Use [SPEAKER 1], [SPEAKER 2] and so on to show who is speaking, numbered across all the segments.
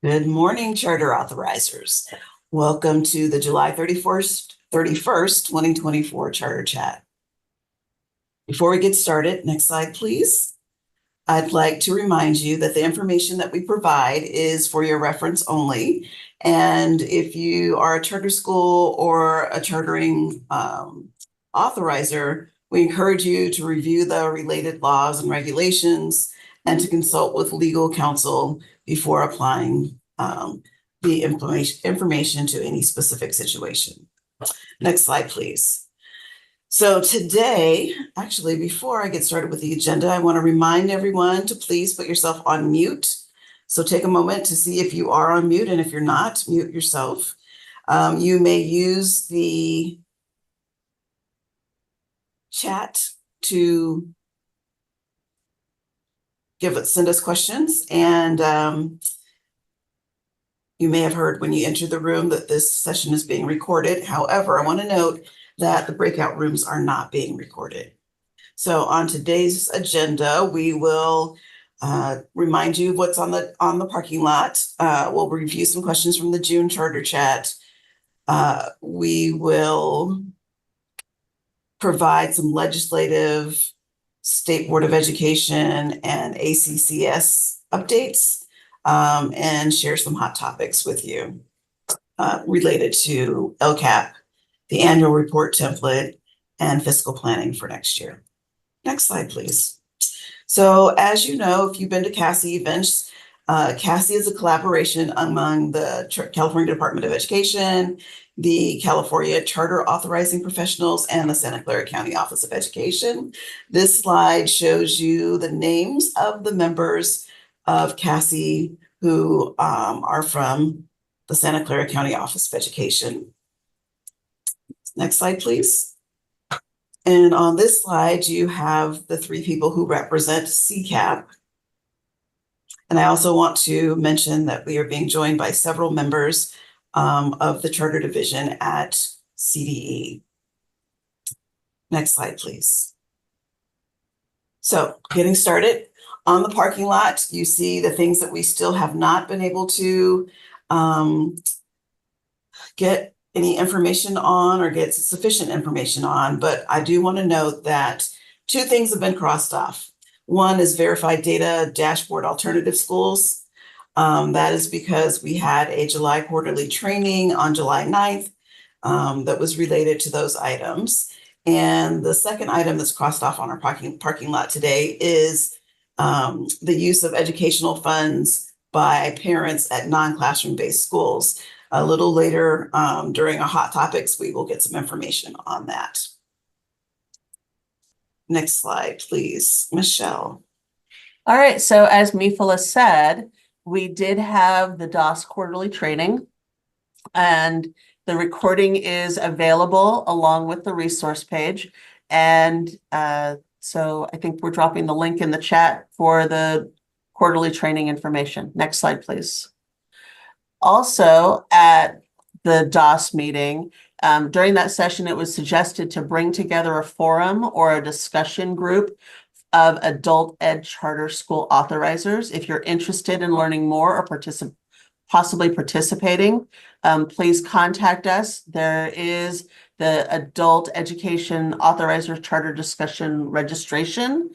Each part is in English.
[SPEAKER 1] Good morning, Charter Authorizers. Welcome to the July 31st, 2024 Charter Chat. Before we get started, next slide, please. I'd like to remind you that the information that we provide is for your reference only. And if you are a charter school or a chartering authorizer, we encourage you to review the related laws and regulations and to consult with legal counsel before applying the information to any specific situation. Next slide, please. So today, actually, before I get started with the agenda, I want to remind everyone to please put yourself on mute. So take a moment to see if you are on mute, and if you're not, mute yourself. You may use the chat to send us questions, and you may have heard when you enter the room that this session is being recorded. However, I want to note that the breakout rooms are not being recorded. So on today's agenda, we will remind you of what's on the parking lot. We'll review some questions from the June Charter Chat. We will provide some legislative, State Board of Education, and ACCS updates, and share some hot topics with you related to LCAP, the annual report template, and fiscal planning for next year. Next slide, please. So as you know, if you've been to CASE events, CASE is a collaboration among the California Department of Education, the California Charter Authorizing Professionals, and the Santa Clara County Office of Education. This slide shows you the names of the members of CASE who are from the Santa Clara County Office of Education. Next slide, please. And on this slide, you have the three people who represent CCAP. And I also want to mention that we are being joined by several members of the Charter Division at CDE. Next slide, please. So getting started, on the parking lot, you see the things that we still have not been able to get any information on or get sufficient information on, but I do want to note that two things have been crossed off. One is verified data dashboard alternative schools. That is because we had a July quarterly training on July 9th that was related to those items. And the second item that's crossed off on our parking lot today is the use of educational funds by parents at non-classroom based schools. A little later during our hot topics, we will get some information on that. Next slide, please, Michelle.
[SPEAKER 2] All right, so as Mifala said, we did have the DOS quarterly training, and the recording is available along with the resource page. And so I think we're dropping the link in the chat for the quarterly training information. Next slide, please. Also at the DOS meeting, during that session, it was suggested to bring together a forum or a discussion group of adult ed charter school authorizers. If you're interested in learning more or possibly participating, please contact us. There is the Adult Education Authorizer Charter Discussion Registration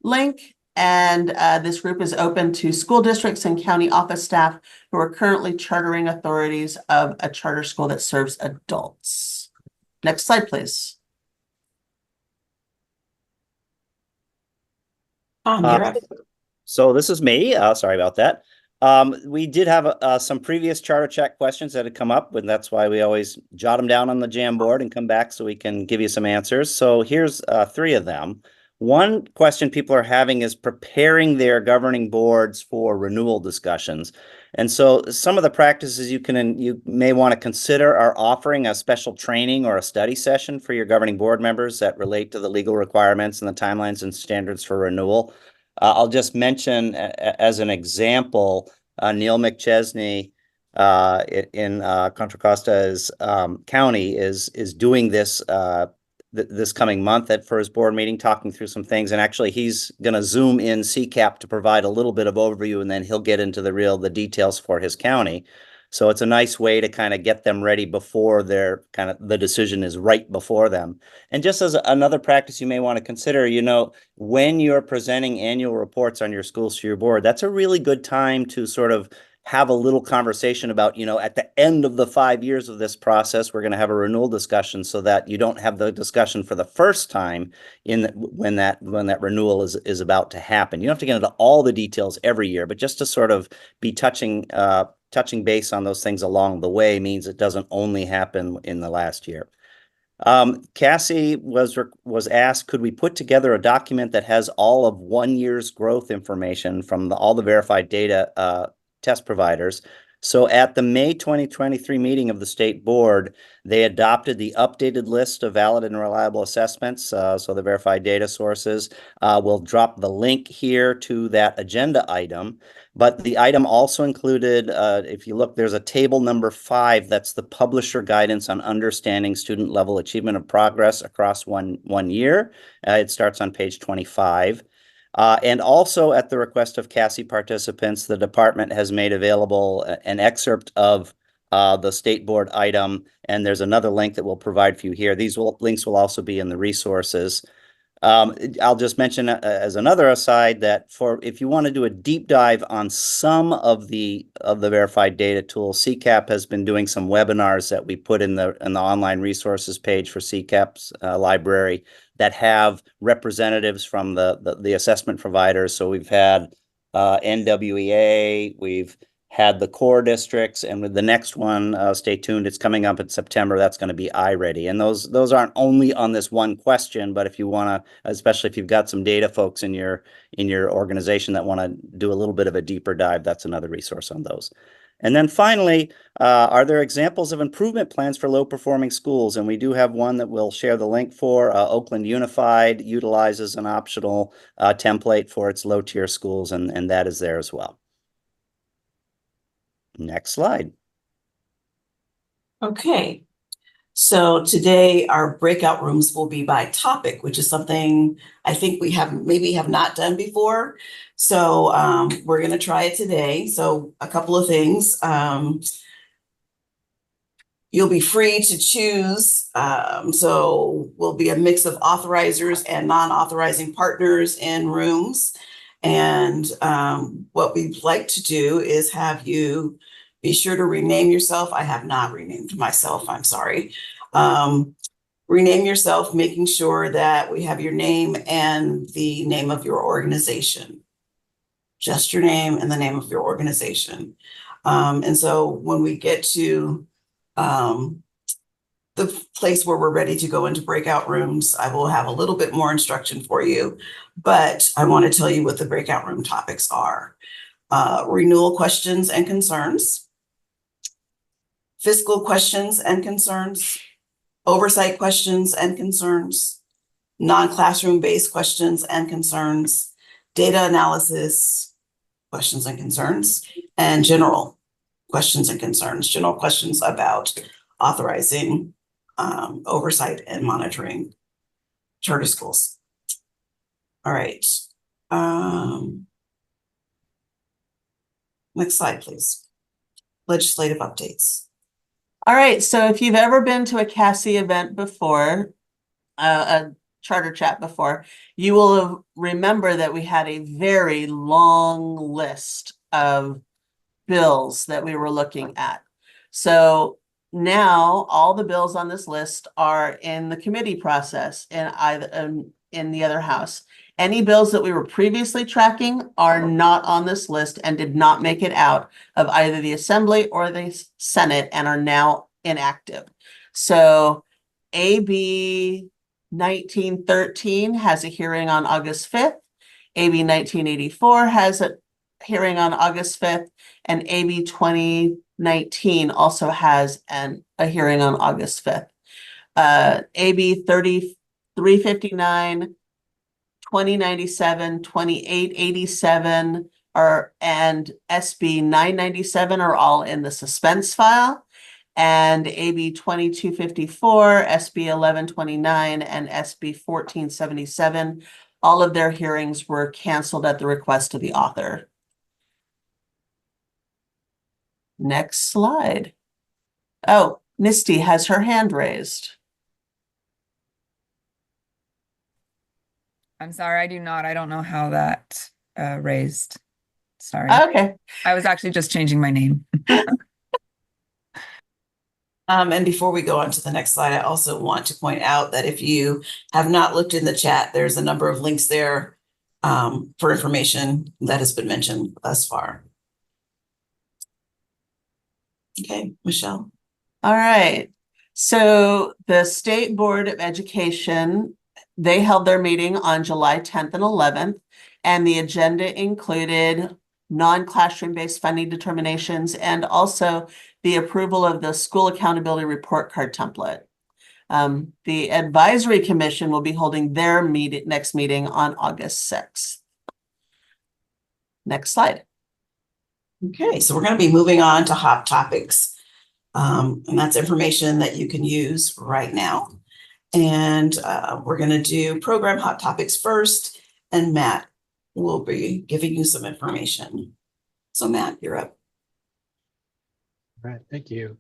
[SPEAKER 2] link. And this group is open to school districts and county office staff who are currently chartering authorities of a charter school that serves adults. Next slide, please.
[SPEAKER 3] So this is me. Sorry about that. We did have some previous Charter Chat questions that had come up, and that's why we always jot them down on the Jamboard and come back so we can give you some answers. So here's three of them. One question people are having is preparing their governing boards for renewal discussions. And so some of the practices you may want to consider are offering a special training or a study session for your governing board members that relate to the legal requirements and the timelines and standards for renewal. I'll just mention as an example, Neil McChesney in Contra Costa County is doing this this coming month for his board meeting, talking through some things. And actually, he's going to zoom in CCAP to provide a little bit of overview, and then he'll get into the details for his county. So it's a nice way to kind of get them ready before the decision is right before them. And just as another practice you may want to consider, when you're presenting annual reports on your schools to your board, that's a really good time to sort of have a little conversation about, at the end of the 5 years of this process, we're going to have a renewal discussion, so that you don't have the discussion for the first time when that renewal is about to happen. You don't have to get into all the details every year, but just to sort of be touching base on those things along the way means it doesn't only happen in the last year. Cassie was asked, could we put together a document that has all of 1 year's growth information from all the verified data test providers? So at the May 2023 meeting of the state board, they adopted the updated list of valid and reliable assessments. So the verified data sources. We'll drop the link here to that agenda item. But the item also included, if you look, there's a table number 5. That's the publisher guidance on understanding student level achievement of progress across one year. It starts on page 25. And also at the request of Cassie participants, the department has made available an excerpt of the state board item, and there's another link that we'll provide for you here. These links will also be in the resources. I'll just mention as another aside that if you want to do a deep dive on some of the verified data tools, CCAP has been doing some webinars that we put in the online resources page for CCAP's library that have representatives from the assessment providers. So we've had NWEA, we've had the core districts, and with the next one, stay tuned, it's coming up in September, that's going to be iReady. And those aren't only on this one question, but if you want to, especially if you've got some data folks in your organization that want to do a little bit of a deeper dive, that's another resource on those. And then finally, are there examples of improvement plans for low-performing schools? And we do have one that we'll share the link for. Oakland Unified utilizes an optional template for its low-tier schools, and that is there as well. Next slide.
[SPEAKER 1] Okay. So today our breakout rooms will be by topic, which is something I think we maybe have not done before. So we're going to try it today. So a couple of things. You'll be free to choose. So we'll be a mix of authorizers and non-authorizing partners in rooms. And what we'd like to do is have you be sure to rename yourself. I have not renamed myself, I'm sorry. Rename yourself, making sure that we have your name and the name of your organization. Just your name and the name of your organization. And so when we get to the place where we're ready to go into breakout rooms, I will have a little bit more instruction for you, but I want to tell you what the breakout room topics are. Renewal questions and concerns, fiscal questions and concerns, oversight questions and concerns, non-classroom based questions and concerns, data analysis questions and concerns, and general questions and concerns, general questions about authorizing, oversight and monitoring charter schools. All right. Next slide, please. Legislative updates.
[SPEAKER 2] All right, so if you've ever been to a Cassie event before, a charter chat before, you will remember that we had a very long list of bills that we were looking at. So now all the bills on this list are in the committee process in the other house. Any bills that we were previously tracking are not on this list and did not make it out of either the Assembly or the Senate and are now inactive. So AB 1913 has a hearing on August 5th. AB 1984 has a hearing on August 5th, and AB 2019 also has a hearing on August 5th. AB 3359, 2097, 2887 and SB 997 are all in the suspense file. and AB 2254, SB 1129, and SB 1477. All of their hearings were canceled at the request of the author. Next slide. Oh, Misty has her hand raised.
[SPEAKER 4] I'm sorry, I do not. I don't know how that raised. Sorry.
[SPEAKER 2] Okay.
[SPEAKER 4] I was actually just changing my name.
[SPEAKER 1] And before we go on to the next slide, I also want to point out that if you have not looked in the chat, there's a number of links there for information that has been mentioned thus far. Okay, Michelle.
[SPEAKER 2] All right. So the State Board of Education, they held their meeting on July 10th and 11th, and the agenda included non-classroom based funding determinations and also the approval of the school accountability report card template. The advisory commission will be holding their next meeting on August 6th. Next slide.
[SPEAKER 1] Okay, so we're going to be moving on to hot topics. And that's information that you can use right now. And we're going to do program hot topics first, and Matt will be giving you some information. So Matt, you're up.
[SPEAKER 5] All right, thank you.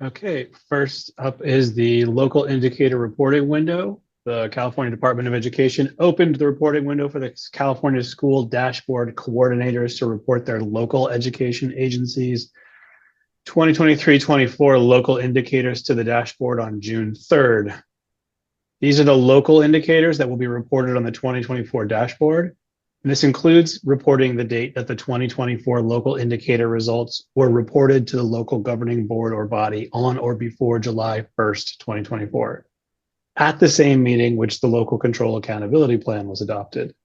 [SPEAKER 5] Okay, first up is the local indicator reporting window. The California Department of Education opened the reporting window for the California School Dashboard Coordinators to report their local education agencies 2023-24 local indicators to the dashboard on June 3rd. These are the local indicators that will be reported on the 2024 dashboard. And this includes reporting the date that the 2024 local indicator results were reported to the local governing board or body on or before July 1st, 2024, at the same meeting which the local control accountability plan was adopted.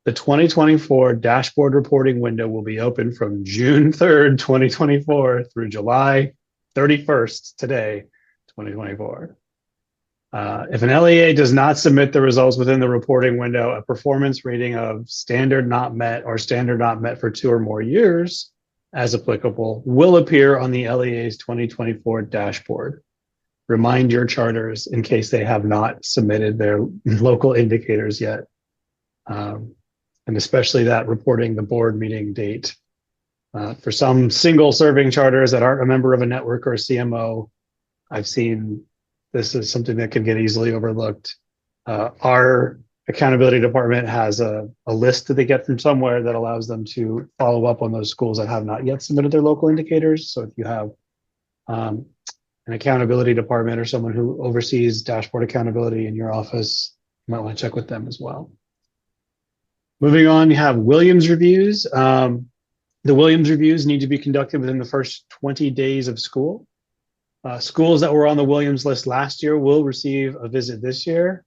[SPEAKER 5] The 2024 dashboard reporting window will be open from June 3rd, 2024 through July 31st, today, 2024. If an LEA does not submit the results within the reporting window, a performance rating of standard not met or standard not met for 2 or more years, as applicable, will appear on the LEA's 2024 dashboard. Remind your charters in case they have not submitted their local indicators yet. And especially that reporting the board meeting date. For some single serving charters that aren't a member of a network or a CMO, I've seen this is something that can get easily overlooked. Our accountability department has a list that they get from somewhere that allows them to follow up on those schools that have not yet submitted their local indicators. So if you have an accountability department or someone who oversees dashboard accountability in your office, you might want to check with them as well. Moving on, you have Williams reviews. The Williams reviews need to be conducted within the first 20 days of school. Schools that were on the Williams list last year will receive a visit this year.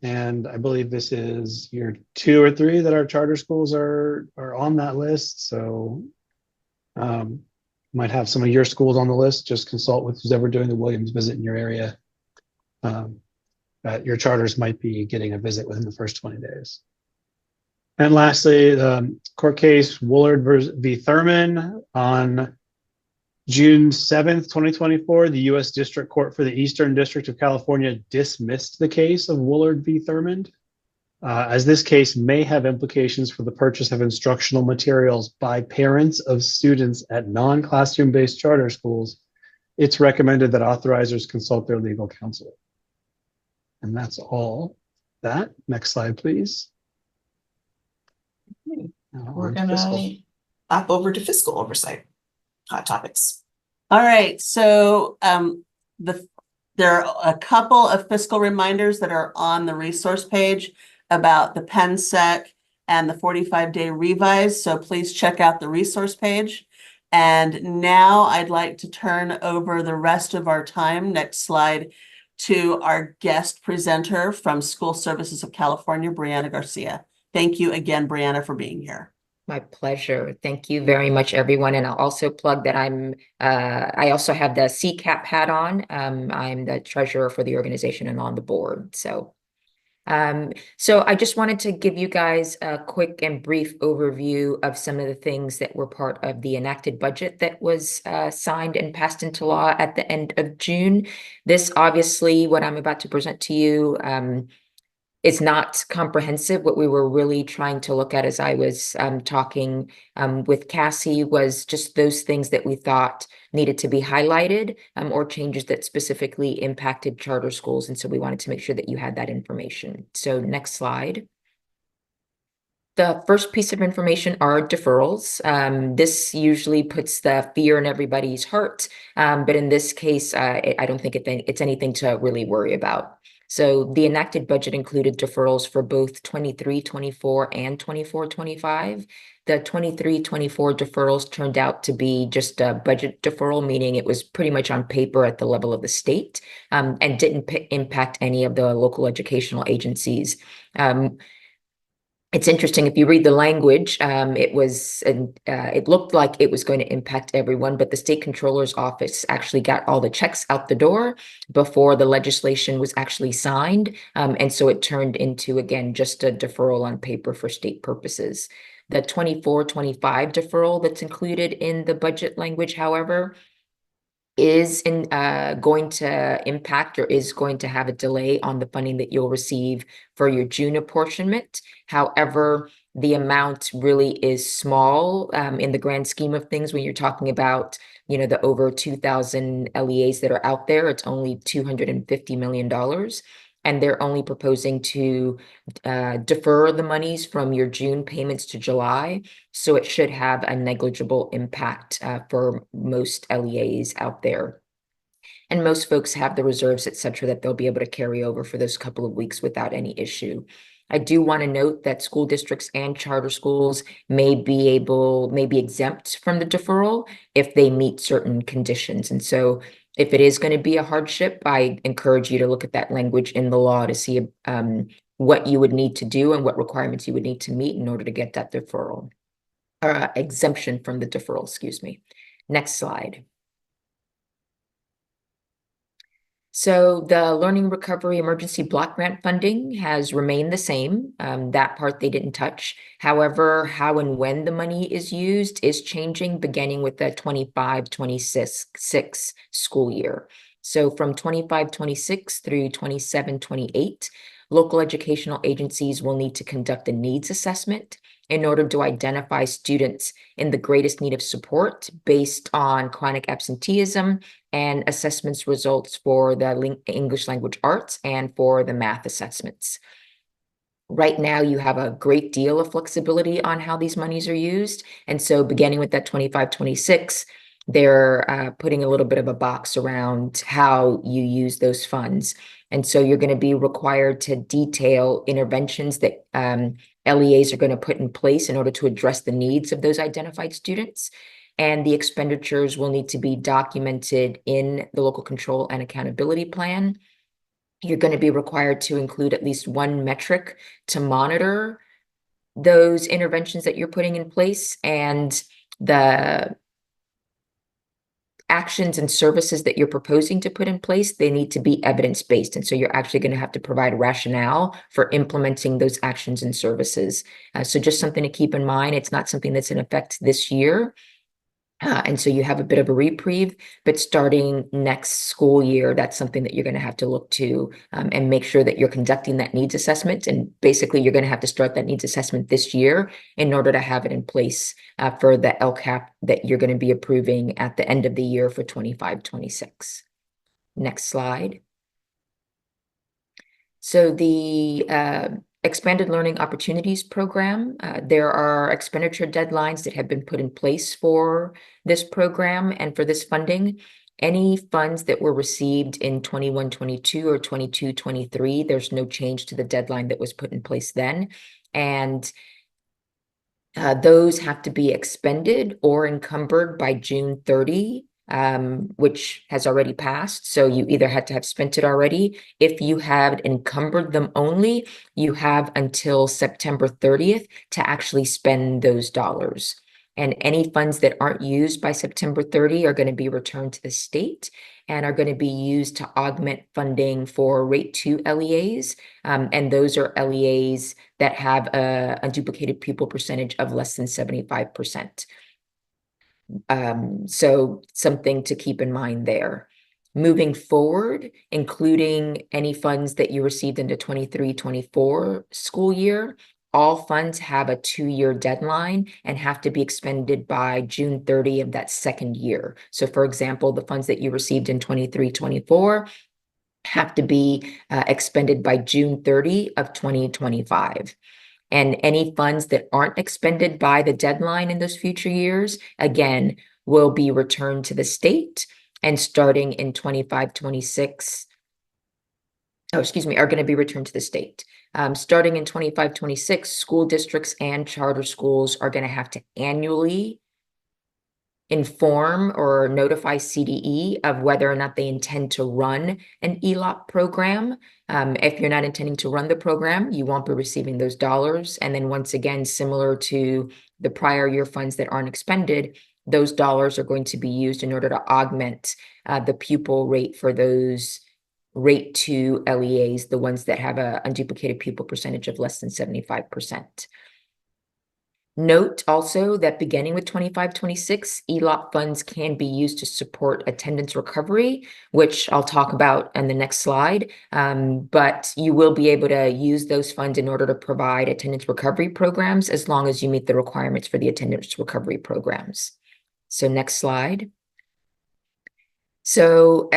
[SPEAKER 5] And I believe this is year 2 or 3 that our charter schools are on that list. So might have some of your schools on the list. Just consult with who's ever doing the Williams visit in your area. That your charters might be getting a visit within the first 20 days. And lastly, the court case Woolard v. Thurman on June 7th, 2024, the U.S. District Court for the Eastern District of California dismissed the case of Woolard v. Thurman, as this case may have implications for the purchase of instructional materials by parents of students at non-classroom based charter schools. It's recommended that authorizers consult their legal counsel. And that's all that. Next slide, please.
[SPEAKER 1] We're going to hop over to fiscal oversight. Hot topics.
[SPEAKER 2] All right, so there are a couple of fiscal reminders that are on the resource page about the PenSec and the 45-day revise. So please check out the resource page. And now I'd like to turn over the rest of our time, next slide, to our guest presenter from School Services of California, Brianna Garcia. Thank you again, Brianna, for being here.
[SPEAKER 6] My pleasure. Thank you very much, everyone. And I'll also plug that I also have the CCAP hat on. I'm the treasurer for the organization and on the board. So So I just wanted to give you guys a quick and brief overview of some of the things that were part of the enacted budget that was signed and passed into law at the end of June. This obviously, what I'm about to present to you, is not comprehensive. What we were really trying to look at as I was talking with Cassie was just those things that we thought needed to be highlighted or changes that specifically impacted charter schools. And so we wanted to make sure that you had that information. So next slide. The first piece of information are deferrals. This usually puts the fear in everybody's heart, but in this case, I don't think it's anything to really worry about. So the enacted budget included deferrals for both 23-24 and 24-25. The 23-24 deferrals turned out to be just a budget deferral, meaning it was pretty much on paper at the level of the state, and didn't impact any of the local educational agencies. It's interesting, if you read the language, it looked like it was going to impact everyone, but the state controller's office actually got all the checks out the door before the legislation was actually signed. And so it turned into, again, just a deferral on paper for state purposes. The 24-25 deferral that's included in the budget language, however, is going to impact or is going to have a delay on the funding that you'll receive for your June apportionment. However, the amount really is small in the grand scheme of things. When you're talking about, the over 2,000 LEAs that are out there, it's only $250 million. And they're only proposing to defer the monies from your June payments to July. So it should have a negligible impact for most LEAs out there. And most folks have the reserves, et cetera, that they'll be able to carry over for those couple of weeks without any issue. I do want to note that school districts and charter schools may be exempt from the deferral if they meet certain conditions. And so if it is going to be a hardship, I encourage you to look at that language in the law to see what you would need to do and what requirements you would need to meet in order to get that deferral or exemption from the deferral, excuse me. Next slide. So the Learning Recovery Emergency Block Grant funding has remained the same. That part they didn't touch. However, how and when the money is used is changing, beginning with the 25-26 school year. So from 25-26 through 27-28, local educational agencies will need to conduct a needs assessment in order to identify students in the greatest need of support based on chronic absenteeism and assessments results for the English language arts and for the math assessments. Right now, you have a great deal of flexibility on how these monies are used. And so beginning with that 25-26, they're putting a little bit of a box around how you use those funds. And so you're going to be required to detail interventions that LEAs are going to put in place in order to address the needs of those identified students. And the expenditures will need to be documented in the local control and accountability plan. You're going to be required to include at least one metric to monitor those interventions that you're putting in place, and the actions and services that you're proposing to put in place, they need to be evidence-based. And so you're actually going to have to provide rationale for implementing those actions and services. So just something to keep in mind. It's not something that's in effect this year. And so you have a bit of a reprieve, but starting next school year, that's something that you're going to have to look to and make sure that you're conducting that needs assessment. And basically, you're going to have to start that needs assessment this year in order to have it in place for the LCAP that you're going to be approving at the end of the year for 25-26. Next slide. So the Expanded Learning Opportunities Program, there are expenditure deadlines that have been put in place for this program and for this funding. Any funds that were received in 21-22 or 22-23, there's no change to the deadline that was put in place then. And those have to be expended or encumbered by June 30. Which has already passed. So you either had to have spent it already. If you have encumbered them only, you have until September 30th to actually spend those dollars. And any funds that aren't used by September 30 are going to be returned to the state. and are going to be used to augment funding for Rate 2 LEAs. And those are LEAs that have a unduplicated pupil percentage of less than 75%. So something to keep in mind there. Moving forward, including any funds that you received in the 23-24 school year, all funds have a 2-year deadline and have to be expended by June 30 of that second year. So for example, the funds that you received in 23-24 have to be expended by June 30 of 2025. And any funds that aren't expended by the deadline in those future years, again, will be returned to the state, and starting in 25-26, are going to be returned to the state. Starting in 25-26, school districts and charter schools are going to have to annually inform or notify CDE of whether or not they intend to run an ELOP program. If you're not intending to run the program, you won't be receiving those dollars. And then once again, similar to the prior year funds that aren't expended, those dollars are going to be used in order to augment the pupil rate for those Rate 2 LEAs, the ones that have a unduplicated pupil percentage of less than 75%. Note also that beginning with 25-26, ELOP funds can be used to support attendance recovery, which I'll talk about in the next slide. But you will be able to use those funds in order to provide attendance recovery programs as long as you meet the requirements for the attendance recovery programs. So next slide. So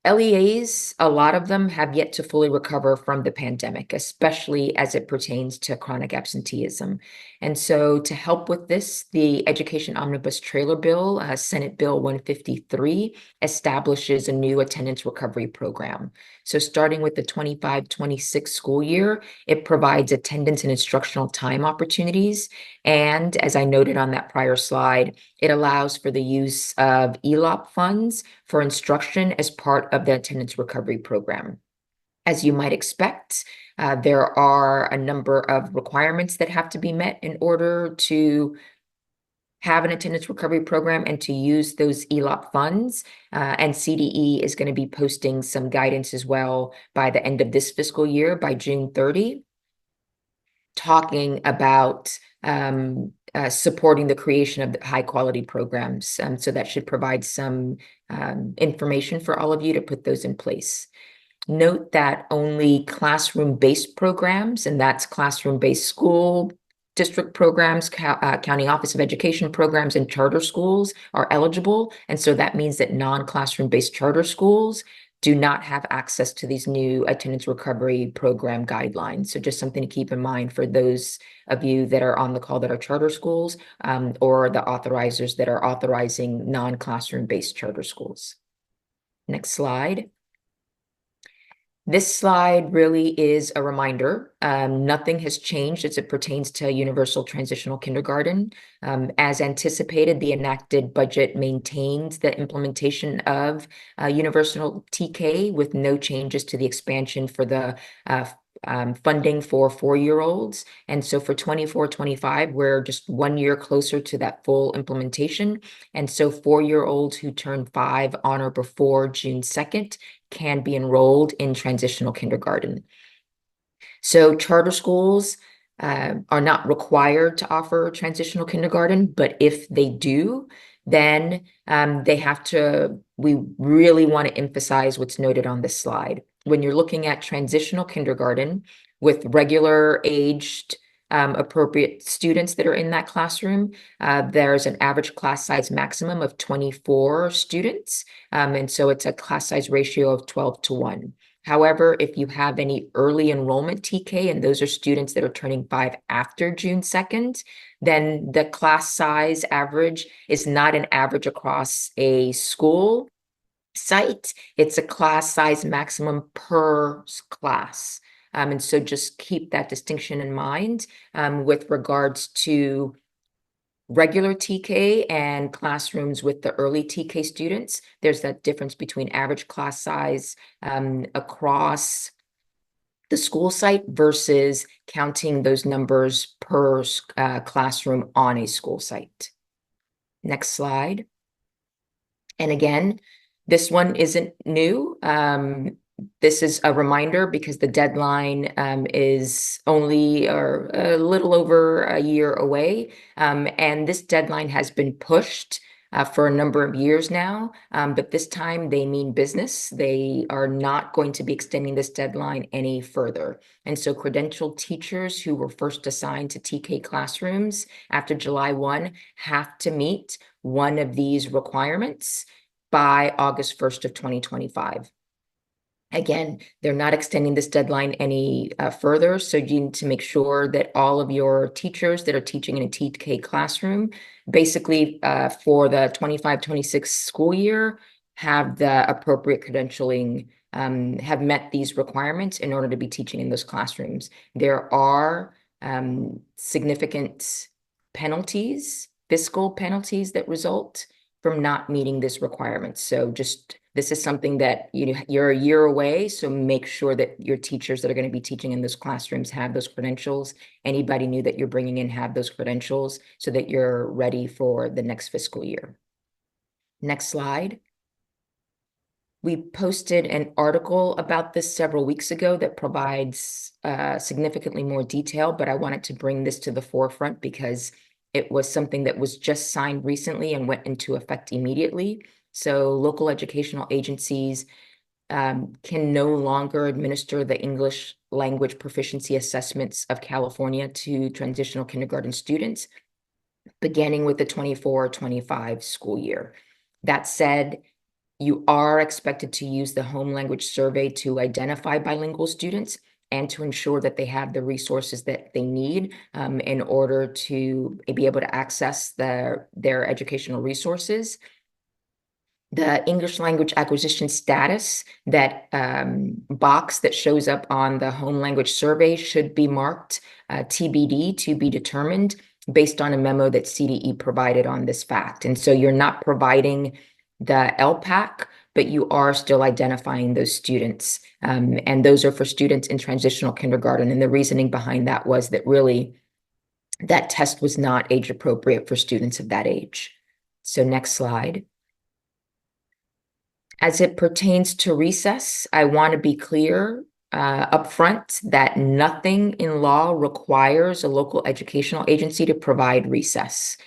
[SPEAKER 6] LEAs, a lot of them have yet to fully recover from the pandemic, especially as it pertains to chronic absenteeism. And so to help with this, the Education Omnibus Trailer Bill, Senate Bill 153, establishes a new attendance recovery program. So starting with the 25-26 school year, it provides attendance and instructional time opportunities. And as I noted on that prior slide, it allows for the use of ELOP funds for instruction as part of the attendance recovery program. As you might expect, there are a number of requirements that have to be met in order to have an attendance recovery program and to use those ELOP funds. And CDE is going to be posting some guidance as well by the end of this fiscal year, by June 30, talking about supporting the creation of the high quality programs. So that should provide some information for all of you to put those in place. Note that only classroom-based programs, and that's classroom-based school district programs, county office of education programs, and charter schools are eligible. And so that means that non-classroom-based charter schools do not have access to these new attendance recovery program guidelines. So just something to keep in mind for those of you that are on the call that are charter schools, or the authorizers that are authorizing non-classroom-based charter schools. Next slide. This slide really is a reminder. Nothing has changed as it pertains to universal transitional kindergarten. As anticipated, the enacted budget maintains the implementation of universal TK with no changes to the expansion for the funding for 4-year-olds. And so for 24-25, we're just 1 year closer to that full implementation. And so 4-year-olds who turn 5 on or before June 2nd can be enrolled in transitional kindergarten. So charter schools are not required to offer transitional kindergarten, but if they do, then they have to, we really want to emphasize what's noted on this slide. When you're looking at transitional kindergarten with regular aged appropriate students that are in that classroom, there's an average class size maximum of 24 students. And so it's a class size ratio of 12:1. However, if you have any early enrollment TK, and those are students that are turning 5 after June 2nd, then the class size average is not an average across a school site. It's a class size maximum per class. And so just keep that distinction in mind with regards to regular TK and classrooms with the early TK students. There's that difference between average class size across the school site versus counting those numbers per classroom on a school site. Next slide. And again, This one isn't new. This is a reminder because the deadline is only or a little over a year away. And this deadline has been pushed for a number of years now, but this time they mean business. They are not going to be extending this deadline any further. And so credentialed teachers who were first assigned to TK classrooms after July 1 have to meet one of these requirements by August 1st of 2025. Again, they're not extending this deadline any further, so you need to make sure that all of your teachers that are teaching in a TK classroom, basically for the 25-26 school year, have the appropriate credentialing, have met these requirements in order to be teaching in those classrooms. There are significant penalties, fiscal penalties that result from not meeting this requirement. So just this is something that you're a year away, so make sure that your teachers that are going to be teaching in those classrooms have those credentials. Anybody new that you're bringing in have those credentials so that you're ready for the next fiscal year. Next slide. We posted an article about this several weeks ago that provides significantly more detail, but I wanted to bring this to the forefront because it was something that was just signed recently and went into effect immediately. So local educational agencies can no longer administer the English language proficiency assessments of California to transitional kindergarten students, beginning with the 24-25 school year. That said, you are expected to use the home language survey to identify bilingual students and to ensure that they have the resources that they need in order to be able to access their educational resources. The English language acquisition status, that box that shows up on the home language survey, should be marked TBD, to be determined, based on a memo that CDE provided on this fact. And so you're not providing the LPAC, but you are still identifying those students. And those are for students in transitional kindergarten. And the reasoning behind that was that really that test was not age appropriate for students of that age. So next slide. As it pertains to recess, I want to be clear upfront that nothing in law requires a local educational agency to provide recess.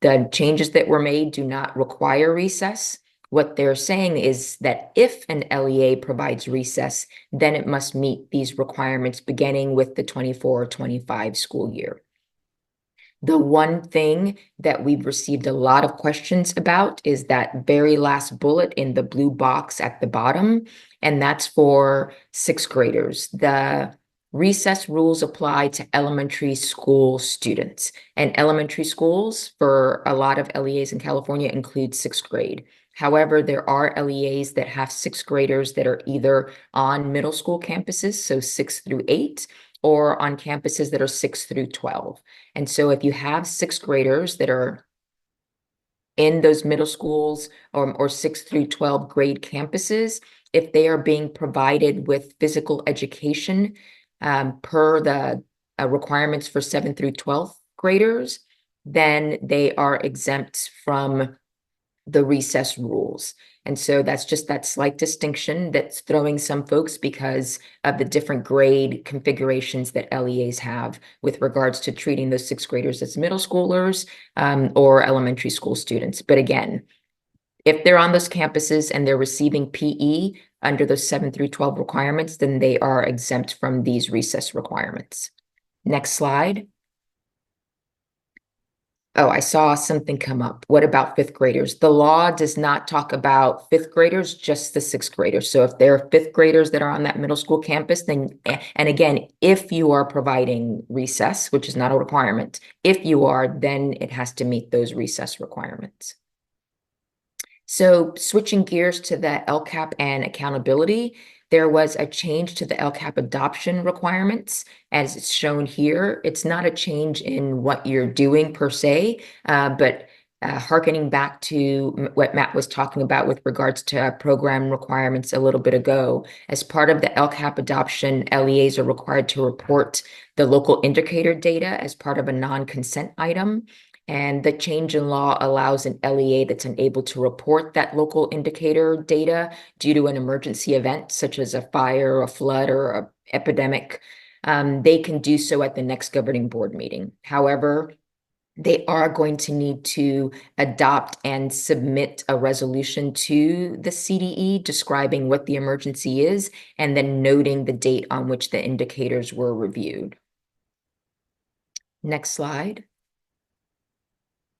[SPEAKER 6] The changes that were made do not require recess. What they're saying is that if an LEA provides recess, then it must meet these requirements beginning with the 24-25 school year. The one thing that we've received a lot of questions about is that very last bullet in the blue box at the bottom, and that's for sixth graders. The recess rules apply to elementary school students, and elementary schools for a lot of LEAs in California include sixth grade. However, there are LEAs that have sixth graders that are either on middle school campuses, so 6 through 8, or on campuses that are 6 through 12. And so if you have sixth graders that are in those middle schools or 6 through 12 grade campuses, if they are being provided with physical education per the requirements for 7 through 12 graders, then they are exempt from the recess rules. And so that's just that slight distinction that's throwing some folks because of the different grade configurations that LEAs have with regards to treating those sixth graders as middle schoolers or elementary school students. But again, if they're on those campuses and they're receiving PE under those 7 through 12 requirements, then they are exempt from these recess requirements. Next slide. Oh, I saw something come up. What about fifth graders? The law does not talk about fifth graders, just the sixth graders. So if there are fifth graders that are on that middle school campus, then, and again, if you are providing recess, which is not a requirement, if you are, then it has to meet those recess requirements. So switching gears to the LCAP and accountability, there was a change to the LCAP adoption requirements, as it's shown here. It's not a change in what you're doing per se, but hearkening back to what Matt was talking about with regards to program requirements a little bit ago. As part of the LCAP adoption, LEAs are required to report the local indicator data as part of a non-consent item. And the change in law allows an LEA that's unable to report that local indicator data due to an emergency event, such as a fire, a flood, or a epidemic. They can do so at the next governing board meeting. However, they are going to need to adopt and submit a resolution to the CDE describing what the emergency is and then noting the date on which the indicators were reviewed. Next slide.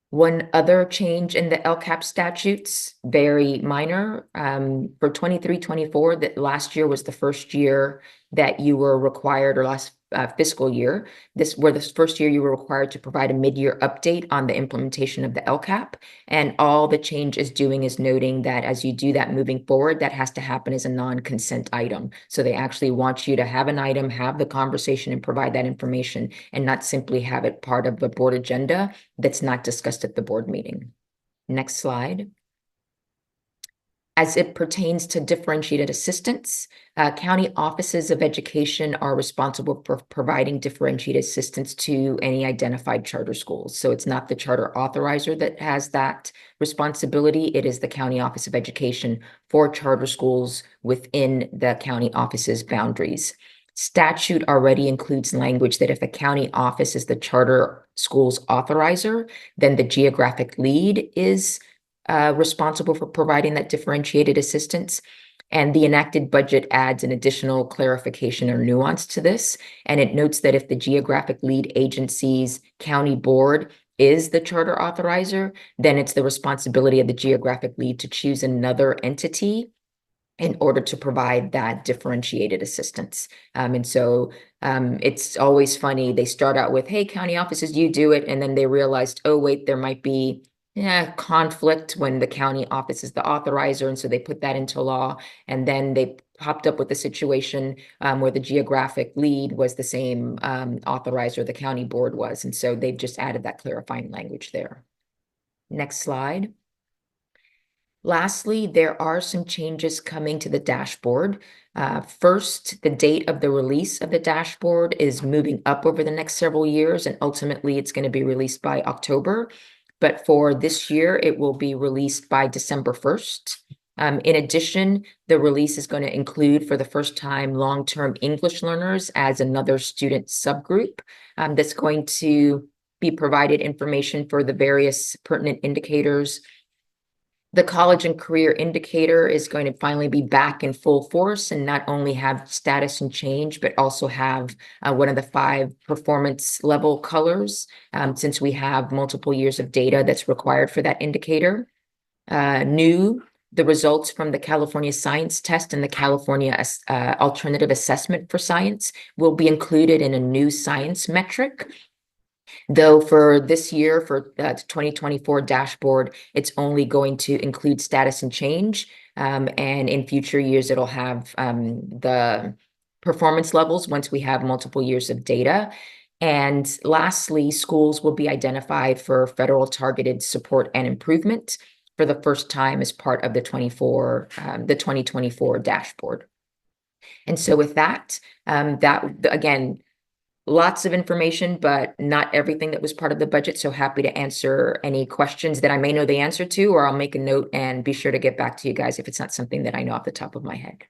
[SPEAKER 6] One other change in the LCAP statutes, very minor, for 23-24, that last year was the first year that you were required, or last fiscal year, this first year you were required to provide a mid-year update on the implementation of the LCAP. And all the change is doing is noting that as you do that moving forward, that has to happen as a non-consent item. So they actually want you to have an item, have the conversation and provide that information, and not simply have it part of the board agenda that's not discussed at the board meeting. Next slide. As it pertains to differentiated assistance, county offices of education are responsible for providing differentiated assistance to any identified charter schools. So it's not the charter authorizer that has that responsibility. It is the county office of education for charter schools within the county office's boundaries. Statute already includes language that if a county office is the charter school's authorizer, then the geographic lead is responsible for providing that differentiated assistance. And the enacted budget adds an additional clarification or nuance to this. And it notes that if the geographic lead agency's county board is the charter authorizer, then it's the responsibility of the geographic lead to choose another entity in order to provide that differentiated assistance. And so it's always funny. They start out with, hey, county offices, you do it. And then they realized, oh, wait, there might be conflict when the county office is the authorizer. And so they put that into law. And then they popped up with a situation where the geographic lead was the same authorizer the county board was. And so they've just added that clarifying language there. Next slide. Lastly, there are some changes coming to the dashboard. First, the date of the release of the dashboard is moving up over the next several years, and ultimately it's going to be released by October. But for this year, it will be released by December 1st. In addition, the release is going to include, for the first time, long-term English learners as another student subgroup that's going to be provided information for the various pertinent indicators. The college and career indicator is going to finally be back in full force and not only have status and change, but also have one of the 5 performance level colors, since we have multiple years of data that's required for that indicator. The results from the California Science Test and the California Alternative Assessment for Science will be included in a new science metric. Though for this year, for the 2024 dashboard, it's only going to include status and change. And in future years, it'll have the performance levels once we have multiple years of data. And lastly, schools will be identified for federal targeted support and improvement for the first time as part of the 2024 dashboard. And so with that, again, lots of information, but not everything that was part of the budget. So happy to answer any questions that I may know the answer to, or I'll make a note and be sure to get back to you guys if it's not something that I know off the top of my head.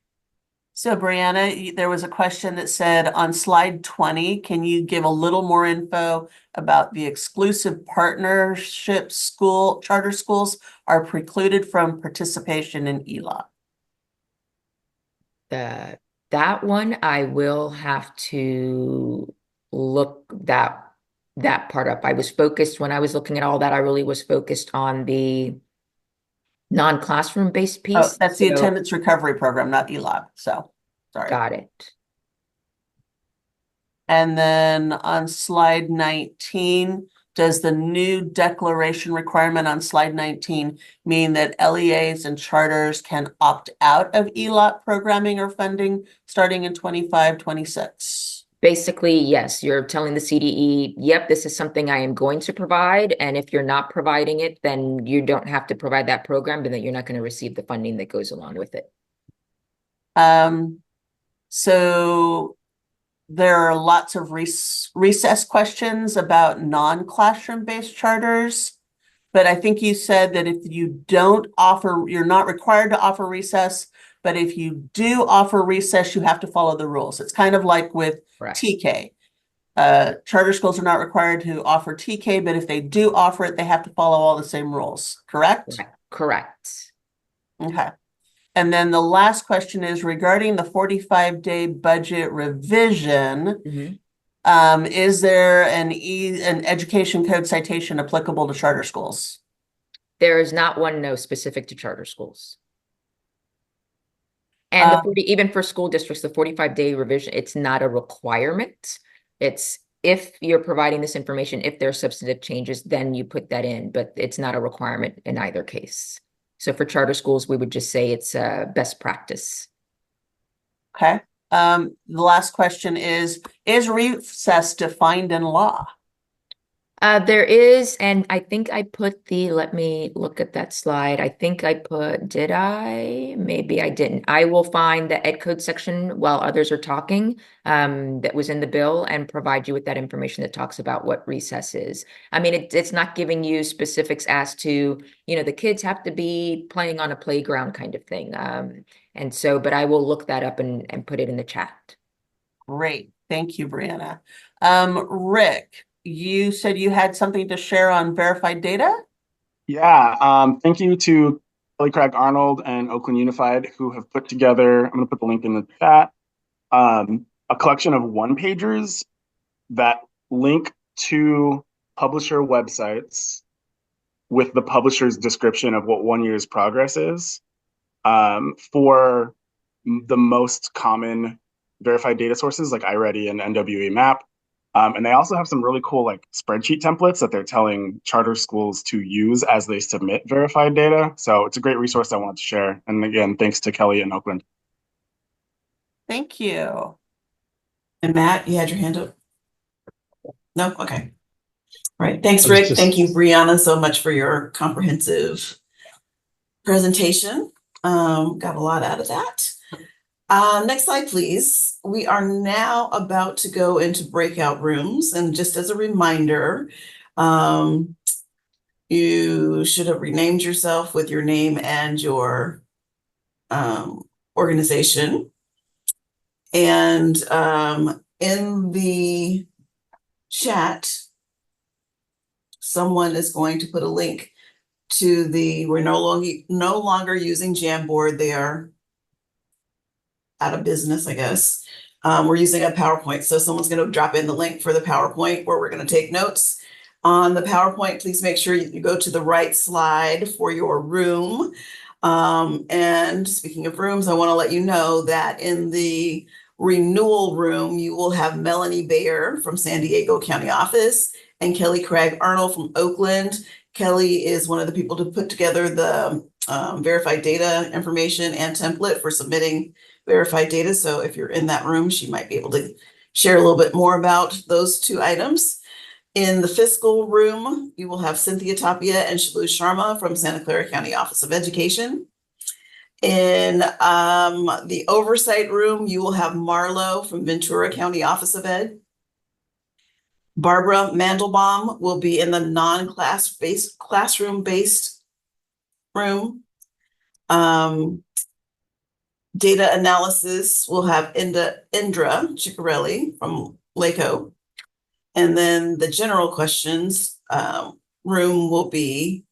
[SPEAKER 2] So Brianna, there was a question that said on slide 20, can you give a little more info about the exclusive partnership charter schools are precluded from participation in ELOT?
[SPEAKER 6] That one, I will have to look that part up. I was focused when I was looking at all that. I really was focused on the non-classroom based piece.
[SPEAKER 2] Oh, that's the attendance recovery program, not ELOT. So sorry.
[SPEAKER 6] Got it.
[SPEAKER 2] And then on slide 19, does the new declaration requirement on slide 19 mean that LEAs and charters can opt out of ELOT programming or funding starting in 25-26?
[SPEAKER 6] Basically, yes, you're telling the CDE, yep, this is something I am going to provide. And if you're not providing it, then you don't have to provide that program, but then you're not going to receive the funding that goes along with it.
[SPEAKER 2] So there are lots of recess questions about non-classroom based charters. But I think you said that if you don't offer, you're not required to offer recess, but if you do offer recess, you have to follow the rules. It's kind of like with
[SPEAKER 6] Correct.
[SPEAKER 2] TK. Charter schools are not required to offer TK, but if they do offer it, they have to follow all the same rules, correct?
[SPEAKER 6] Correct.
[SPEAKER 2] Okay. And then the last question is regarding the 45-day budget revision.
[SPEAKER 6] Mhm.
[SPEAKER 2] Is there an education code citation applicable to charter schools?
[SPEAKER 6] There is not one, no, specific to charter schools. And the 40, even for school districts, the 45-day revision, it's not a requirement. It's if you're providing this information, if there are substantive changes, then you put that in, but it's not a requirement in either case. So for charter schools, we would just say it's a best practice.
[SPEAKER 2] Okay. The last question is recess defined in law?
[SPEAKER 6] There is, and I think I put let me look at that slide. I think I put, did I? Maybe I didn't. I will find the ed code section while others are talking, that was in the bill and provide you with that information that talks about what recess is. I mean, it's not giving you specifics as to, the kids have to be playing on a playground kind of thing. And so, but I will look that up and put it in the chat.
[SPEAKER 2] Great. Thank you, Brianna. Rick, you said you had something to share on verified data?
[SPEAKER 7] Yeah, thank you to Kelly Craig Arnold and Oakland Unified who have put together, I'm going to put the link in the chat, a collection of one-pagers that link to publisher websites with the publisher's description of what 1 year's progress is for the most common verified data sources like iReady and NWE Map. And they also have some really cool like spreadsheet templates that they're telling charter schools to use as they submit verified data. So it's a great resource I wanted to share. And again, thanks to Kelly in Oakland.
[SPEAKER 2] Thank you.
[SPEAKER 1] And Matt, you had your hand up? No? Okay. All right. Thanks, Rick. Thank you, Brianna, so much for your comprehensive presentation. Got a lot out of that. Next slide, please. We are now about to go into breakout rooms. And just as a reminder, you should have renamed yourself with your name and your organization. And in the chat, someone is going to put a link to we're no longer using Jamboard. They are out of business, I guess. We're using a PowerPoint. So someone's going to drop in the link for the PowerPoint where we're going to take notes. On the PowerPoint, please make sure you go to the right slide for your room. And speaking of rooms, I want to let you know that in the renewal room, you will have Melanie Bayer from San Diego County Office and Kelly Craig Arnold from Oakland. Kelly is one of the people to put together the verified data information and template for submitting verified data. So if you're in that room, she might be able to share a little bit more about those two items. In the fiscal room, you will have Cynthia Tapia and Shalu Sharma from Santa Clara County Office of Education. In the oversight room, you will have Marlo from Ventura County Office of Ed. Barbara Mandelbaum will be in the non-class-based, classroom-based room. Data analysis will have Indra Ciccarelli from LACO. And then the general questions room will be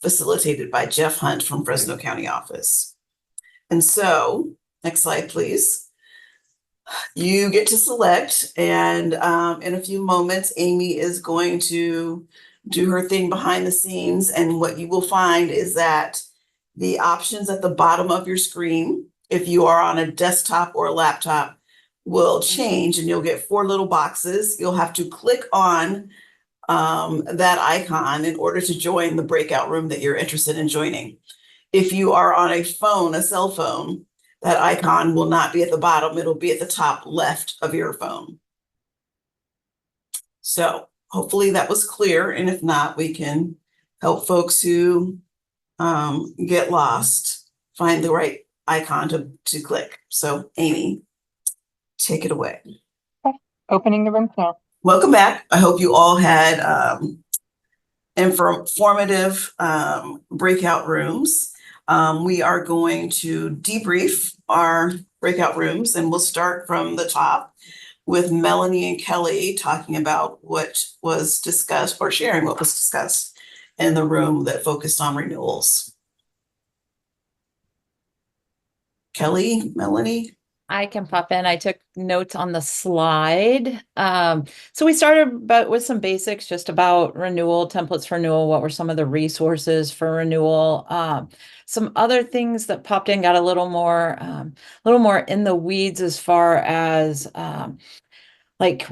[SPEAKER 1] facilitated by Jeff Hunt from Fresno County Office. And so, next slide, please. You get to select, and in a few moments, Amy is going to do her thing behind the scenes. And what you will find is that the options at the bottom of your screen, if you are on a desktop or a laptop, will change, and you'll get 4 little boxes. You'll have to click on that icon in order to join the breakout room that you're interested in joining. If you are on a phone, a cell phone, that icon will not be at the bottom. It'll be at the top left of your phone. So hopefully that was clear. And if not, we can help folks who get lost find the right icon to click. So Amy, take it away.
[SPEAKER 8] Opening the room now.
[SPEAKER 1] Welcome back. I hope you all had informative breakout rooms. We are going to debrief our breakout rooms, and we'll start from the top with Melanie and Kelly talking about what was discussed, or sharing what was discussed in the room that focused on renewals. Kelly, Melanie?
[SPEAKER 9] I can pop in. I took notes on the slide. So we started with some basics just about renewal, templates for renewal. What were some of the resources for renewal? Some other things that popped in got a little more in the weeds as far as like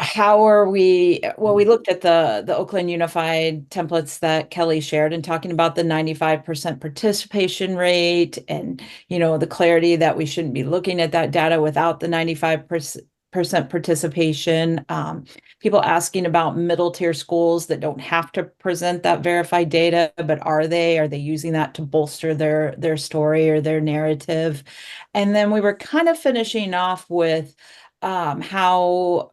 [SPEAKER 9] how are we, well, we looked at the Oakland Unified templates that Kelly shared and talking about the 95% participation rate and, you know, the clarity that we shouldn't be looking at that data without the 95% participation. People asking about middle tier schools that don't have to present that verified data, but are they using that to bolster their story or their narrative? And then we were kind of finishing off with how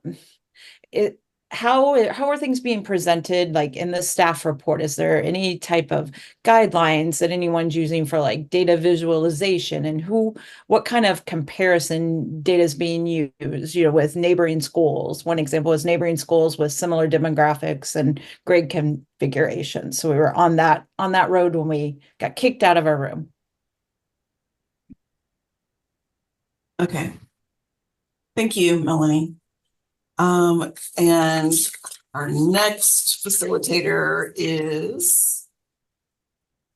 [SPEAKER 9] are things being presented like in the staff report? Is there any type of guidelines that anyone's using for like data visualization, and what kind of comparison data is being used, you know, with neighboring schools? One example is neighboring schools with similar demographics and grade configuration. So we were on that road when we got kicked out of our room.
[SPEAKER 1] Okay. Thank you, Melanie. And our next facilitator is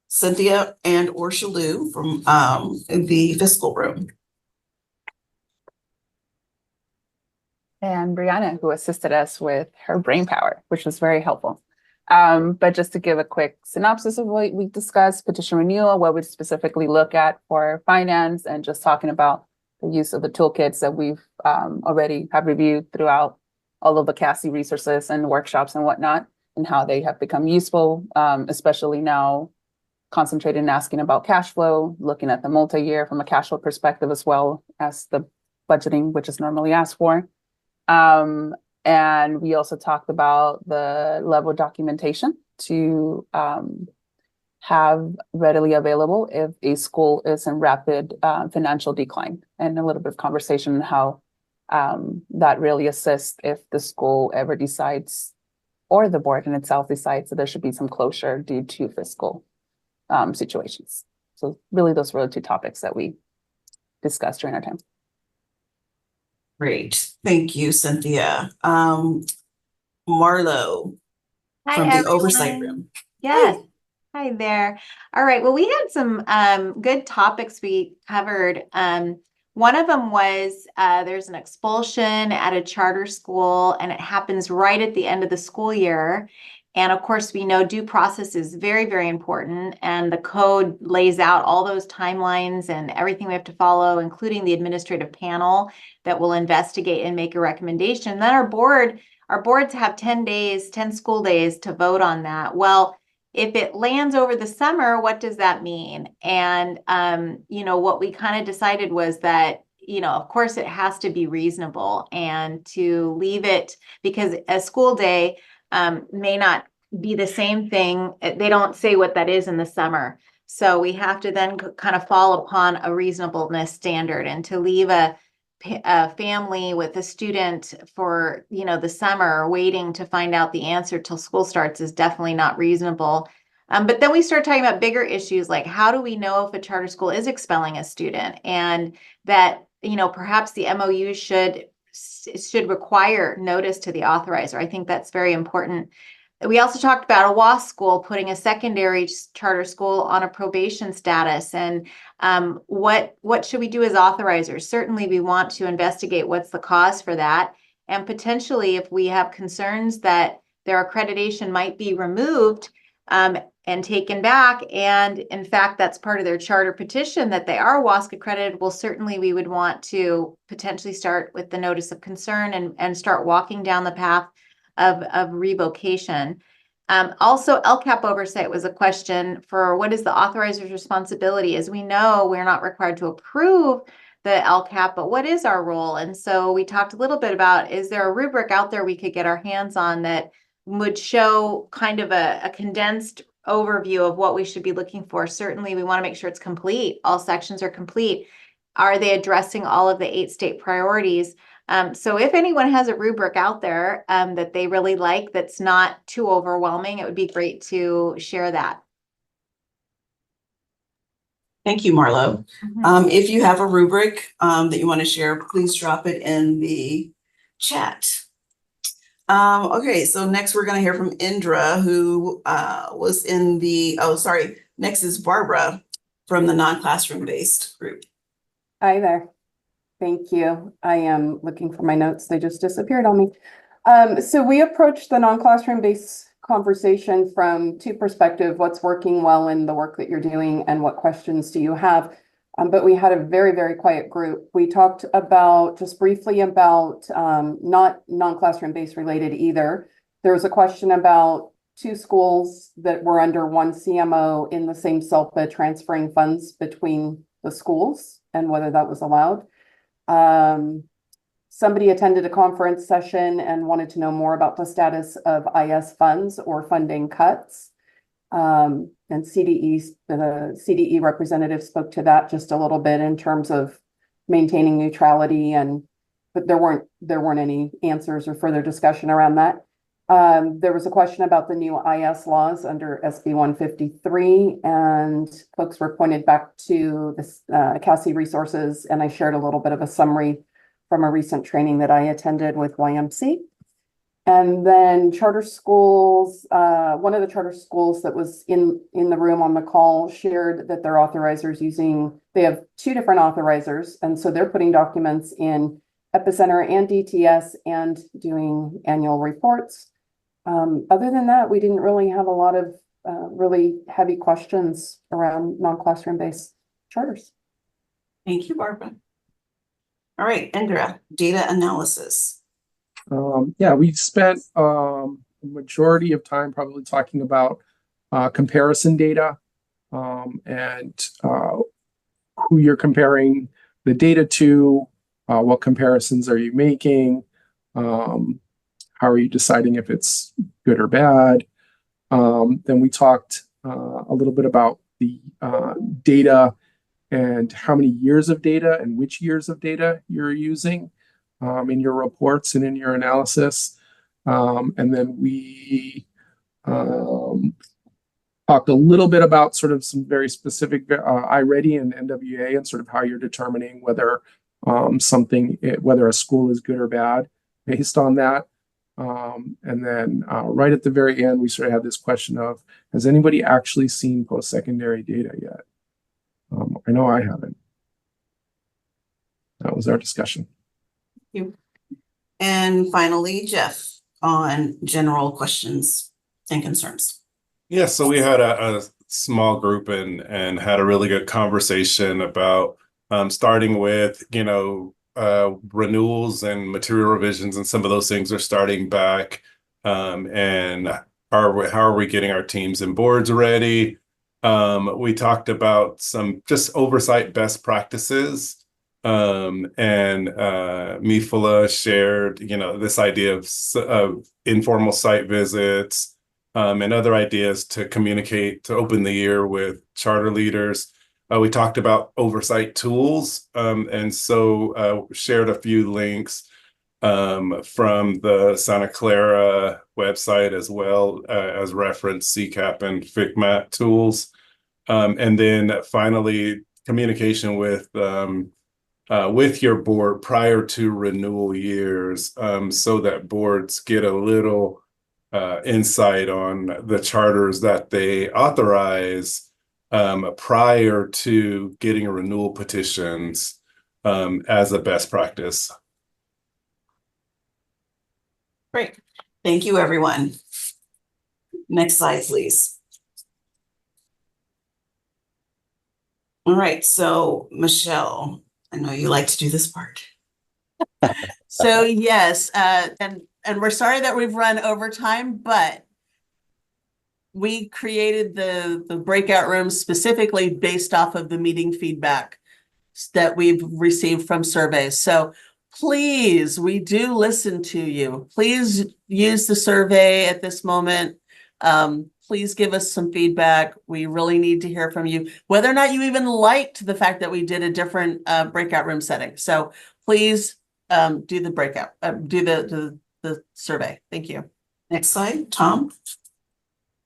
[SPEAKER 1] Cynthia and or Shalou from the fiscal room.
[SPEAKER 8] And Brianna, who assisted us with her brain power, which was very helpful. But just to give a quick synopsis of what we discussed, petition renewal, what we specifically look at for finance, and just talking about the use of the toolkits that we've already have reviewed throughout all of the CASI resources and workshops and whatnot, and how they have become useful, especially now concentrating and asking about cash flow, looking at the multi-year from a cash flow perspective, as well as the budgeting, which is normally asked for. And we also talked about the level of documentation to have readily available if a school is in rapid financial decline, and a little bit of conversation on how that really assists if the school ever decides, or the board in itself decides, that there should be some closure due to fiscal situations. So really those were the two topics that we discussed during our time.
[SPEAKER 1] Great. Thank you, Cynthia. Marlo
[SPEAKER 10] Hi,
[SPEAKER 1] from the
[SPEAKER 10] everyone.
[SPEAKER 1] Oversight Room.
[SPEAKER 10] Yes. Hi there. All right. Well, we had some good topics we covered. One of them was there's an expulsion at a charter school, and it happens right at the end of the school year. And of course, we know due process is very, very important. And the code lays out all those timelines and everything we have to follow, including the administrative panel that will investigate and make a recommendation. Then our boards have 10 school days to vote on that. Well, if it lands over the summer, what does that mean? And, you know, what we kind of decided was that, you know, of course it has to be reasonable, and to leave it, because a school day may not be the same thing. They don't say what that is in the summer. So we have to then kind of fall upon a reasonableness standard, and to leave a family with a student for, you know, the summer waiting to find out the answer till school starts is definitely not reasonable. But then we start talking about bigger issues, like how do we know if a charter school is expelling a student, and that, you know, perhaps the MOU should require notice to the authorizer. I think that's very important. We also talked about a WASC school putting a secondary charter school on a probation status, and what should we do as authorizers? Certainly we want to investigate what's the cause for that, and potentially if we have concerns that their accreditation might be removed and taken back, and in fact that's part of their charter petition that they are WASC accredited, well, certainly we would want to potentially start with the notice of concern and start walking down the path of revocation. Also, LCAP oversight was a question for what is the authorizer's responsibility. As we know, we're not required to approve the LCAP, but what is our role? And so we talked a little bit about, is there a rubric out there we could get our hands on that would show kind of a condensed overview of what we should be looking for? Certainly, we want to make sure it's complete. All sections are complete. Are they addressing all of the 8 state priorities? So if anyone has a rubric out there that they really like, that's not too overwhelming, it would be great to share that.
[SPEAKER 1] Thank you, Marlo. If you have a rubric that you want to share, please drop it in the chat. Okay, so next we're going to hear from Indra, who was in the, next is Barbara from the non-classroom based group.
[SPEAKER 11] Hi there. Thank you. I am looking for my notes. They just disappeared on me. So we approached the non-classroom based conversation from 2 perspectives: what's working well in the work that you're doing and what questions do you have? But we had a very, very quiet group. We talked about, just briefly about, not non-classroom based related either. There was a question about 2 schools that were under 1 CMO in the same SELPA transferring funds between the schools and whether that was allowed. Somebody attended a conference session and wanted to know more about the status of IS funds or funding cuts. And CDE, the CDE representative spoke to that just a little bit in terms of maintaining neutrality, but there weren't any answers or further discussion around that. There was a question about the new IS laws under SB 153, and folks were pointed back to this CASI resources, and I shared a little bit of a summary from a recent training that I attended with YMC. And then charter schools, one of the charter schools that was in the room on the call shared that their authorizers they have 2 different authorizers, and so they're putting documents in Epicenter and DTS and doing annual reports. Other than that, we didn't really have a lot of really heavy questions around non-classroom based charters.
[SPEAKER 1] Thank you, Barbara. All right, Indra, data analysis.
[SPEAKER 12] Yeah, we've spent a majority of time probably talking about comparison data and who you're comparing the data to, what comparisons are you making, how are you deciding if it's good or bad. Then we talked a little bit about the data and how many years of data and which years of data you're using in your reports and in your analysis. And then we talked a little bit about sort of some very specific iReady and NWA and sort of how you're determining whether whether a school is good or bad based on that. And then right at the very end, we sort of had this question of, has anybody actually seen post-secondary data yet? I know I haven't. That was our discussion.
[SPEAKER 1] Thank you. And finally, Jeff, on general questions and concerns.
[SPEAKER 13] Yeah, so we had a small group and had a really good conversation about starting with, renewals and material revisions, and some of those things are starting back. And how are we getting our teams and boards ready? We talked about some just oversight best practices. And Mifula shared, this idea of informal site visits, and other ideas to communicate, to open the year with charter leaders. We talked about oversight tools, and so shared a few links from the Santa Clara website, as well as reference CCAP and FICMAT tools. And then finally, communication with your board prior to renewal years, so that boards get a little insight on the charters that they authorize prior to getting renewal petitions as a best practice.
[SPEAKER 1] Great. Thank you, everyone. Next slide, please. All right, so Michelle, I know you like to do this part.
[SPEAKER 2] So yes, and we're sorry that we've run over time, but we created the breakout rooms specifically based off of the meeting feedback that we've received from surveys. So please, we do listen to you. Please use the survey at this moment. Please give us some feedback. We really need to hear from you, whether or not you even liked the fact that we did a different breakout room setting. So please do the breakout, do the survey. Thank you.
[SPEAKER 1] Next slide, Tom.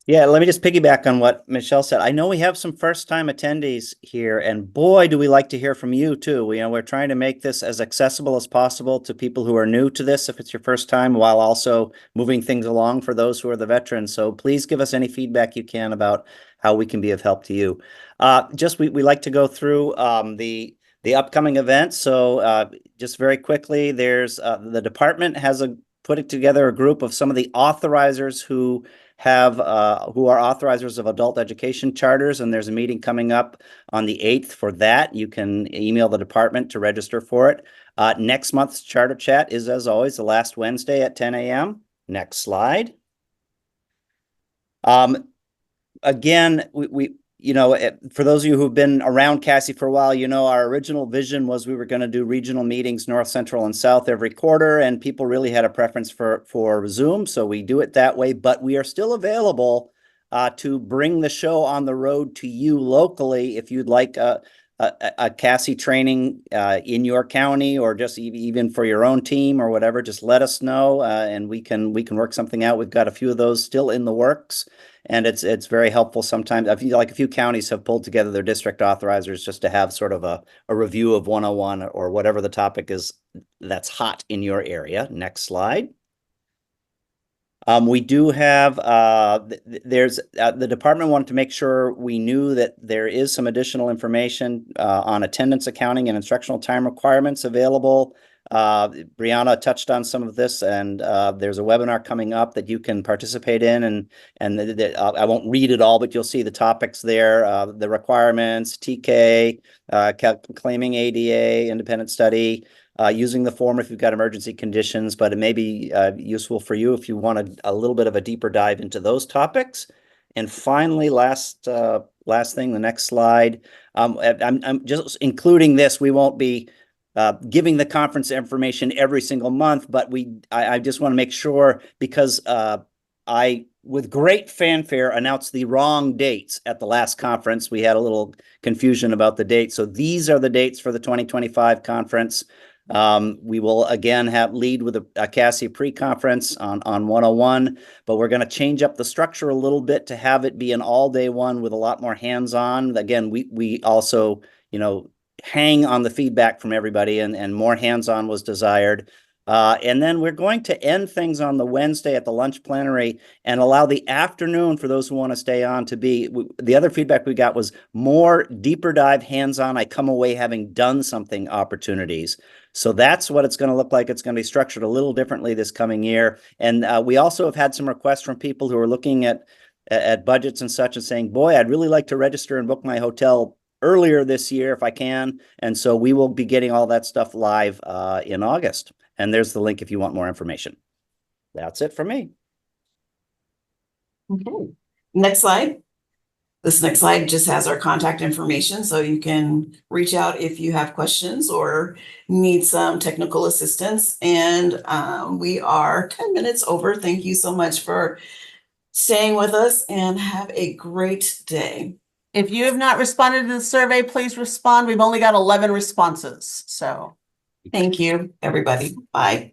[SPEAKER 3] Yeah, let me just piggyback on what Michelle said. I know we have some first-time attendees here, and boy, do we like to hear from you too. We're trying to make this as accessible as possible to people who are new to this, if it's your first time, while also moving things along for those who are the veterans. So please give us any feedback you can about how we can be of help to you. We like to go through the upcoming events. So just very quickly, there's the department has put together a group of some of the authorizers who are authorizers of adult education charters, and there's a meeting coming up on the 8th for that. You can email the department to register for it. Next month's charter chat is, as always, the last Wednesday at 10 a.m. Next slide. Again, for those of you who've been around CASI for a while, our original vision was we were going to do regional meetings, North, Central, and South every quarter, and people really had a preference for Zoom, so we do it that way, but we are still available to bring the show on the road to you locally if you'd like a CASI training in your county, or just even for your own team or whatever. Just let us know, and we can work something out. We've got a few of those still in the works. And it's very helpful sometimes. I feel like a few counties have pulled together their district authorizers just to have sort of a review of 101 or whatever the topic is that's hot in your area. Next slide. We do have, the department wanted to make sure we knew that there is some additional information on attendance accounting and instructional time requirements available. Brianna touched on some of this, and there's a webinar coming up that you can participate in, and I won't read it all, but you'll see the topics there, the requirements, TK, claiming ADA, independent study, using the form if you've got emergency conditions, but it may be useful for you if you want a little bit of a deeper dive into those topics. And finally, last thing, the next slide. I'm just including this. We won't be giving the conference information every single month, but I just want to make sure, because I, with great fanfare, announced the wrong dates at the last conference. We had a little confusion about the dates. So these are the dates for the 2025 conference. We will again lead with a CASI pre-conference on 101, but we're going to change up the structure a little bit to have it be an all-day one with a lot more hands-on. Again, we also, hang on the feedback from everybody, and more hands-on was desired. And then we're going to end things on the Wednesday at the lunch plenary and allow the afternoon for those who want to stay on to be. The other feedback we got was more deeper dive, hands-on, I come away having done something opportunities. So that's what it's going to look like. It's going to be structured a little differently this coming year. And we also have had some requests from people who are looking at budgets and such and saying, boy, I'd really like to register and book my hotel earlier this year if I can. And so we will be getting all that stuff live in August. And there's the link if you want more information. That's it for me.
[SPEAKER 1] Okay. Next slide. This next slide just has our contact information, so you can reach out if you have questions or need some technical assistance. And we are 10 minutes over. Thank you so much for staying with us, and have a great day.
[SPEAKER 2] If you have not responded to the survey, please respond. We've only got 11 responses, so.
[SPEAKER 1] Thank you, everybody. Bye.